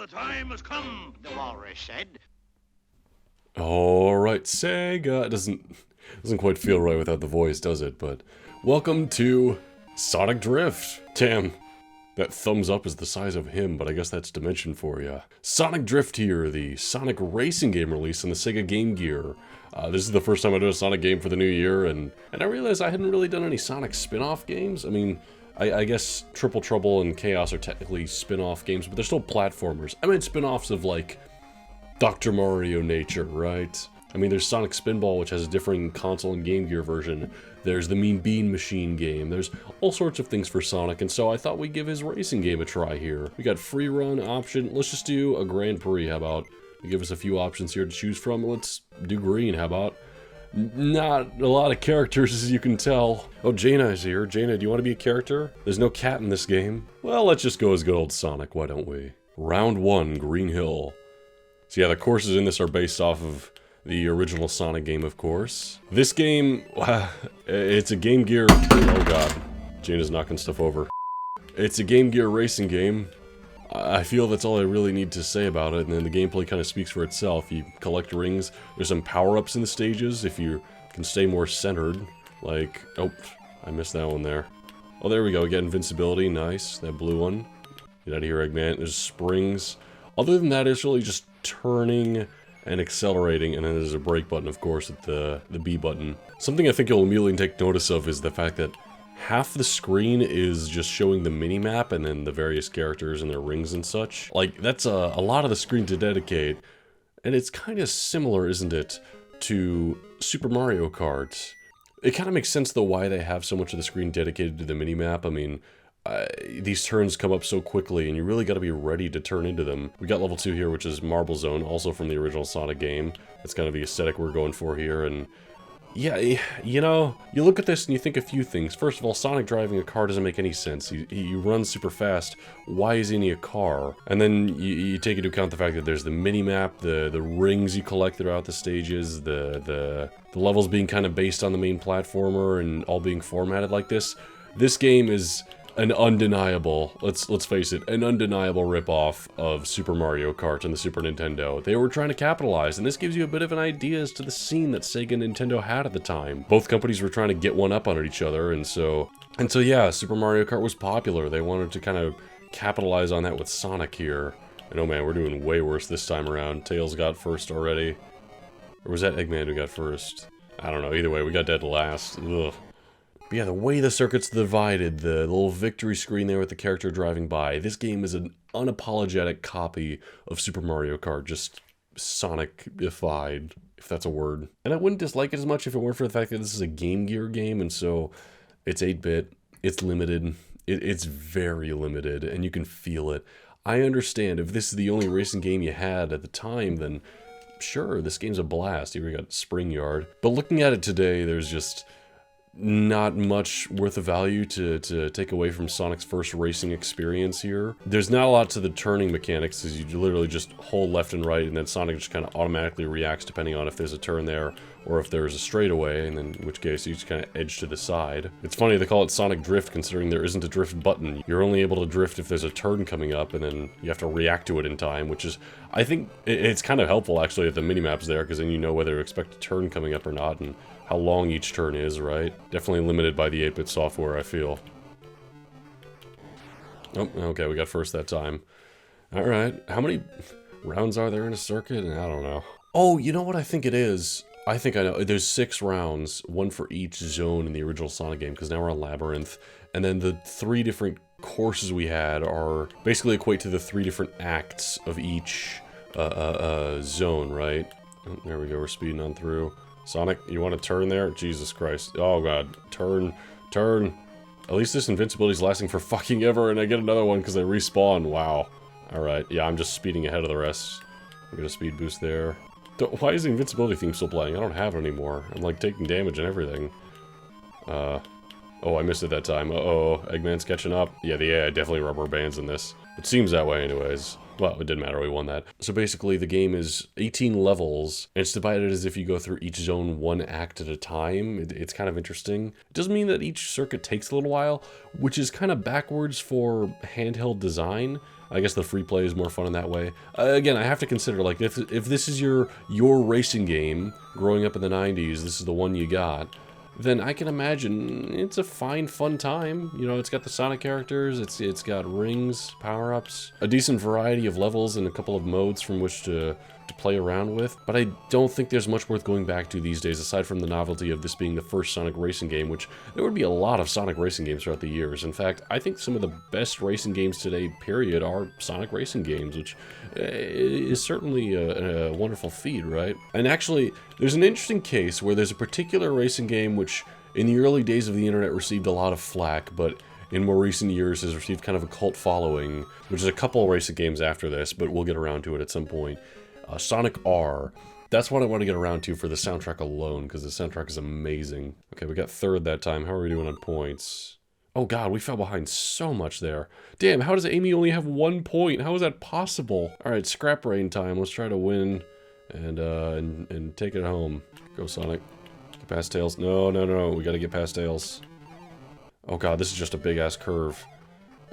the time has come, the walrus said. Alright, Sega. It doesn't quite feel right without the voice, does it? But welcome to Sonic Drift. Damn, that thumbs up is the size of him, but I guess that's dimension for ya. Sonic Drift here, the Sonic racing game release on the Sega GameGear. This is the first time I do a Sonic game for the new year, and I realized I hadn't really done any Sonic spin-off games. I mean, I guess Triple Trouble and Chaos are technically spin-off games, but they're still platformers. I mean, spin-offs of, like, Dr. Mario nature, right? I mean, there's Sonic Spinball, which has a differing console and Game Gear version. There's the Mean Bean Machine game. There's all sorts of things for Sonic, and so I thought we'd give his racing game a try here. We got free run option. Let's just do a Grand Prix, how about? You give us a few options here to choose from. Let's do green, how about? Not a lot of characters, as you can tell. Oh, Jaina is here. Jaina, do you want to be a character? There's no cat in this game. Well, let's just go as good old Sonic, why don't we? Round 1, Green Hill. So yeah, the courses in this are based off of the original Sonic game, of course. This game, it's a Game Gear... Oh god, Jaina's knocking stuff over. It's a Game Gear racing game. I feel that's all I really need to say about it, and then the gameplay kind of speaks for itself. You collect rings, there's some power-ups in the stages if you can stay more centered. Like, oh, I missed that one there. Oh, there we go, we get invincibility, nice, that blue one. Get out of here, Eggman. There's springs. Other than that, it's really just turning and accelerating, and then there's a brake button, of course, at the B button. Something I think you'll immediately take notice of is the fact that half the screen is just showing the mini-map and then the various characters and their rings and such. Like, that's a lot of the screen to dedicate, and it's kind of similar, isn't it, to Super Mario Kart. It kind of makes sense, though, why they have so much of the screen dedicated to the mini-map. I mean, these turns come up so quickly, and you really got to be ready to turn into them. We got level 2 here, which is Marble Zone, also from the original Sonic game. That's kind of the aesthetic we're going for here, and yeah, you know, you look at this and you think a few things. First of all, Sonic driving a car doesn't make any sense. He runs super fast. Why is he in a car? And then you take into account the fact that there's the mini-map, the rings you collect throughout the stages, the levels being kind of based on the main platformer and all being formatted like this. This game is an undeniable, let's face it, an undeniable ripoff of Super Mario Kart and the Super Nintendo. They were trying to capitalize, and this gives you a bit of an idea as to the scene that Sega and Nintendo had at the time. Both companies were trying to get one up on each other, and so yeah, Super Mario Kart was popular. They wanted to kind of capitalize on that with Sonic here. And oh man, we're doing way worse this time around. Tails got first already. Or was that Eggman who got first? I don't know, either way, we got dead last. Ugh. But yeah, the way the circuit's divided, the little victory screen there with the character driving by, this game is an unapologetic copy of Super Mario Kart, just Sonic-ified, if that's a word. And I wouldn't dislike it as much if it weren't for the fact that this is a Game Gear game, and so it's 8-bit, it's limited, it's very limited, and you can feel it. I understand, if this is the only racing game you had at the time, then sure, this game's a blast. Here we got Spring Yard. But looking at it today, there's just not much worth of value to take away from Sonic's first racing experience here. There's not a lot to the turning mechanics, because you literally just hold left and right, and then Sonic just kind of automatically reacts depending on if there's a turn there, or if there's a straightaway, and then in which case you just kind of edge to the side. It's funny they call it Sonic Drift, considering there isn't a drift button. You're only able to drift if there's a turn coming up, and then you have to react to it in time, which is, I think, it's kind of helpful actually that the minimap's there, because then you know whether to expect a turn coming up or not, and how long each turn is, right? Definitely limited by the 8-bit software, I feel. Oh, okay, we got first that time. Alright, how many rounds are there in a circuit? I don't know. Oh, you know what I think it is? I think I know. There's 6 rounds, one for each zone in the original Sonic game, because now we're on Labyrinth. And then the 3 different courses we had are basically equate to the 3 different acts of each zone, right? Oh, there we go, we're speeding on through. Sonic, you want to turn there? Jesus Christ. Oh god. Turn. At least this invincibility's lasting for fucking ever, and I get another one because I respawn. Wow. Alright, yeah, I'm just speeding ahead of the rest. I'm gonna speed boost there. Why is the invincibility theme still playing? I don't have it anymore. I'm like taking damage and everything. Oh, I missed it that time. Uh-oh, Eggman's catching up. Yeah, the AI definitely rubber bands in this. It seems that way anyways. Well, it didn't matter, we won that. So basically the game is 18 levels, and it's divided as if you go through each zone one act at a time. It's kind of interesting. It does mean that each circuit takes a little while, which is kind of backwards for handheld design. I guess the free play is more fun in that way. Again, I have to consider, like, if this is your racing game, growing up in the 90s, this is the one you got, then I can imagine it's a fine, fun time. You know, it's got the Sonic characters, it's got rings, power-ups, a decent variety of levels and a couple of modes from which to play around with, but I don't think there's much worth going back to these days, aside from the novelty of this being the first Sonic racing game, which there would be a lot of Sonic racing games throughout the years. In fact, I think some of the best racing games today, period, are Sonic racing games, which is certainly a wonderful feat, right? And actually, there's an interesting case where there's a particular racing game which, in the early days of the internet, received a lot of flack, but in more recent years has received kind of a cult following, which is a couple racing games after this, but we'll get around to it at some point. Sonic R. That's what I want to get around to for the soundtrack alone, because the soundtrack is amazing. Okay, we got third that time. How are we doing on points? Oh god, we fell behind so much there. Damn, how does Amy only have 1 point? How is that possible? Alright, scrap rain time. Let's try to win and take it home. Go, Sonic. Get past Tails. No, we gotta get past Tails. Oh god, this is just a big-ass curve.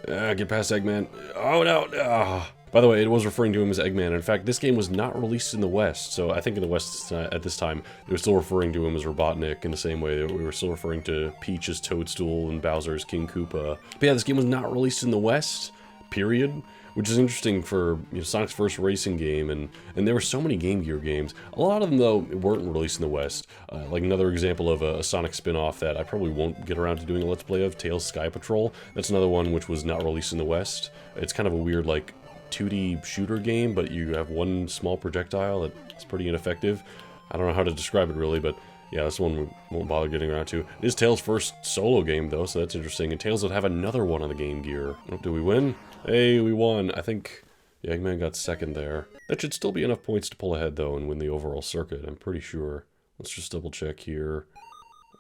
Get past Eggman. Oh no! By the way, it was referring to him as Eggman. In fact, this game was not released in the West, so I think in the West at this time, they were still referring to him as Robotnik in the same way that we were still referring to Peach as Toadstool and Bowser as King Koopa. But yeah, this game was not released in the West, period, which is interesting for, you know, Sonic's first racing game, and there were so many Game Gear games. A lot of them, though, weren't released in the West. Like another example of a Sonic spin-off that I probably won't get around to doing a Let's Play of, Tails Sky Patrol. That's another one which was not released in the West. It's kind of a weird, like, 2D shooter game, but you have one small projectile that's pretty ineffective. I don't know how to describe it really, but yeah, this one we won't bother getting around to. It is Tails' first solo game though, so that's interesting. And Tails would have another one on the Game Gear. Oh, do we win? Hey, we won. I think yeah, Eggman got second there. That should still be enough points to pull ahead though and win the overall circuit, I'm pretty sure. Let's just double check here.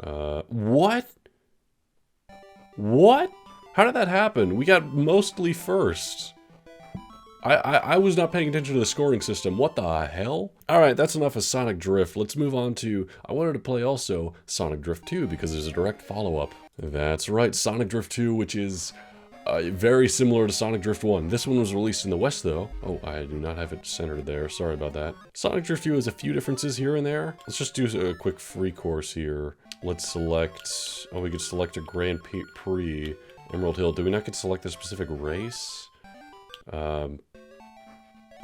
What? What? How did that happen? We got mostly first. I was not paying attention to the scoring system. What the hell? Alright, that's enough of Sonic Drift. Let's move on to... I wanted to play also Sonic Drift 2 because there's a direct follow-up. That's right, Sonic Drift 2, which is very similar to Sonic Drift 1. This one was released in the West, though. Oh, I do not have it centered there. Sorry about that. Sonic Drift 2 has a few differences here and there. Let's just do a quick free course here. Let's select... Oh, we could select a Grand Prix. Emerald Hill. Do we not get to select a specific race?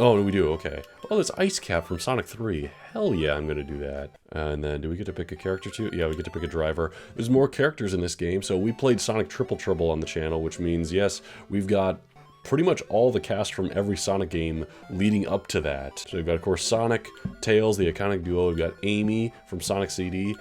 Oh, no, we do, okay. Oh, there's Ice Cap from Sonic 3. Hell yeah, I'm gonna do that. And then, do we get to pick a character too? Yeah, we get to pick a driver. There's more characters in this game, so we played Sonic Triple Trouble on the channel, which means, yes, we've got pretty much all the cast from every Sonic game leading up to that. So we've got, of course, Sonic, Tails, the iconic duo. We've got Amy from Sonic CD.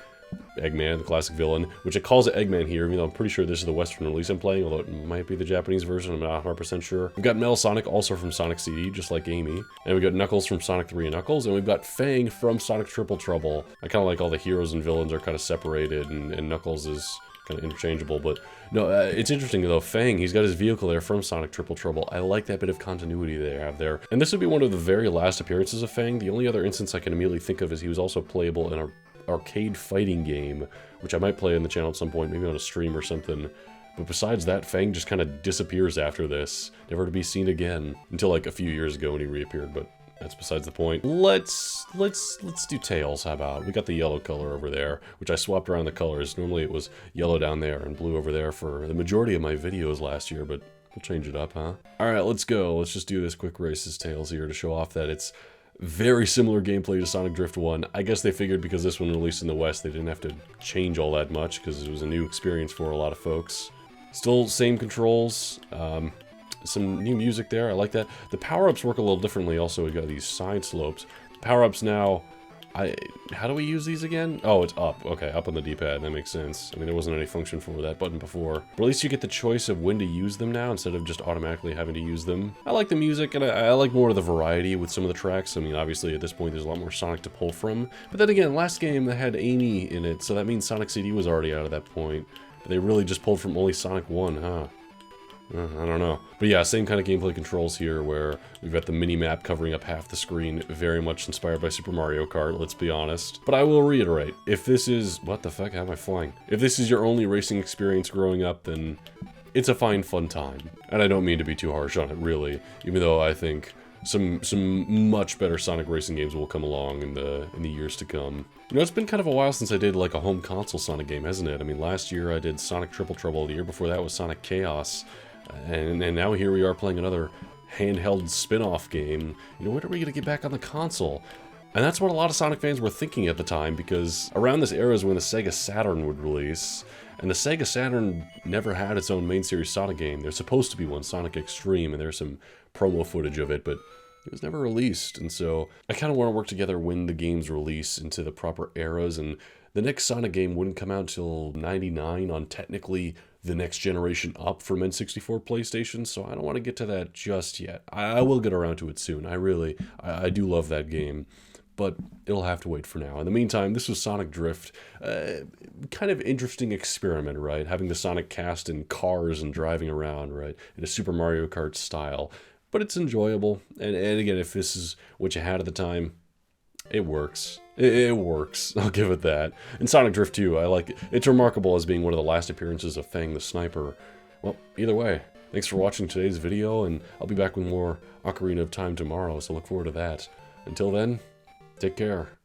Eggman, the classic villain, which it calls it Eggman here, even though I'm pretty sure this is the Western release I'm playing, although it might be the Japanese version, I'm not 100% sure. We've got Metal Sonic, also from Sonic CD, just like Amy. And we've got Knuckles from Sonic 3 and Knuckles, and we've got Fang from Sonic Triple Trouble. I kind of like all the heroes and villains are kind of separated, and Knuckles is kind of interchangeable, but no, it's interesting though. Fang, he's got his vehicle there from Sonic Triple Trouble. I like that bit of continuity they have there. And this would be one of the very last appearances of Fang. The only other instance I can immediately think of is he was also playable in a arcade fighting game, which I might play on the channel at some point, maybe on a stream or something. But besides that, Fang just kind of disappears after this, never to be seen again, until like a few years ago when he reappeared, but that's besides the point. Let's do Tails, how about? We got the yellow color over there, which I swapped around the colors. Normally it was yellow down there and blue over there for the majority of my videos last year, but we'll change it up, huh? Alright, let's go. Let's just do this quick race as Tails here to show off that it's very similar gameplay to Sonic Drift 1. I guess they figured because this one released in the West, they didn't have to change all that much because it was a new experience for a lot of folks. Still same controls, some new music there, I like that. The power-ups work a little differently also. We got these side slopes. Power-ups now, how do we use these again? Oh, it's up. Okay, up on the D-pad, that makes sense. I mean, there wasn't any function for that button before. But at least you get the choice of when to use them now instead of just automatically having to use them. I like the music, and I like more of the variety with some of the tracks. I mean, obviously, at this point, there's a lot more Sonic to pull from. But then again, last game, they had Amy in it, so that means Sonic CD was already out at that point. They really just pulled from only Sonic 1, huh? I don't know. But yeah, same kind of gameplay controls here, where we've got the mini-map covering up half the screen, very much inspired by Super Mario Kart, let's be honest. But I will reiterate, if this is... What the fuck? How am I flying? If this is your only racing experience growing up, then it's a fine, fun time. And I don't mean to be too harsh on it, really, even though I think some much better Sonic racing games will come along in the years to come. You know, it's been kind of a while since I did like a home console Sonic game, hasn't it? I mean, last year I did Sonic Triple Trouble, the year before that was Sonic Chaos, and now here we are playing another handheld spin-off game. You know, when are we gonna get back on the console? And that's what a lot of Sonic fans were thinking at the time, because around this era is when the Sega Saturn would release, and the Sega Saturn never had its own main series Sonic game. There's supposed to be one, Sonic Extreme, and there's some promo footage of it, but it was never released. And so I kind of want to work together when the games release into the proper eras, and the next Sonic game wouldn't come out till '99 on technically the next generation up from N64 PlayStation, so I don't want to get to that just yet. I will get around to it soon. I do love that game, but it'll have to wait for now. In the meantime, this was Sonic Drift. Kind of interesting experiment, right? Having the Sonic cast in cars and driving around, right? In a Super Mario Kart style. But it's enjoyable. And again, if this is what you had at the time, it works. It works. I'll give it that. And Sonic Drift 2, I like it. It's remarkable as being one of the last appearances of Fang the Sniper. Well, either way, thanks for watching today's video, and I'll be back with more Ocarina of Time tomorrow, so look forward to that. Until then, take care.